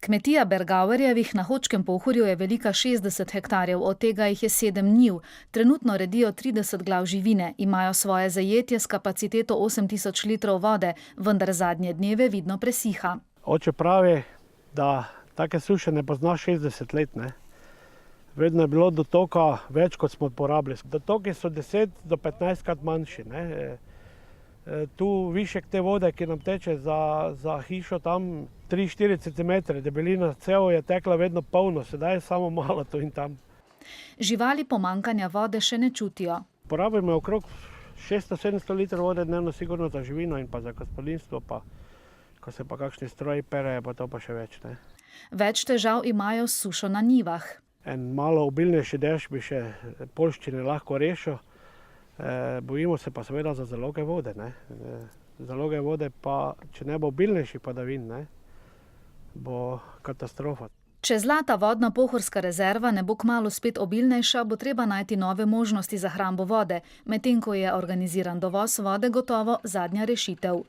Kmetija Bergauerjevih na Hočkem Pohorju je velika 60 hektarjev, od tega jih je 7 njiv. Trenutno redijo 30 glav živine, imajo svoje zajetje s kapaciteto 8000 litrov vode, vendar zadnje dneve vidno presiha. Oče pravi, da take suše ne pozna 60 let. Vedno je bilo dotoka več, kot smo porabili. Dotoki so 10 do 15 krat manjši. Tu višek te vode, ki nam teče za hišo, tam 3-4 cm, debelina cev je tekla vedno polno, sedaj je samo malo tu in tam. Živali pomanjkanja vode še ne čutijo. Porabimo okrog 600-700 litrov vode dnevno sigurno za živino in pa za gospodinjstvo, pa ko se pa kakšni stroji perejo, pa to pa še več. Več težav imajo s sušo na njivah. En malo obilnejši dež bi še poljščine lahko rešil. Bojimo se pa seveda za zaloge vode. Zaloge vode pa, če ne bo obilnejši padavin, bo katastrofa. Če zlata vodna pohorska rezerva ne bo kmalu spet obilnejša, bo treba najti nove možnosti za hrambo vode, medtem ko je organiziran dovoz vode gotovo zadnja rešitev.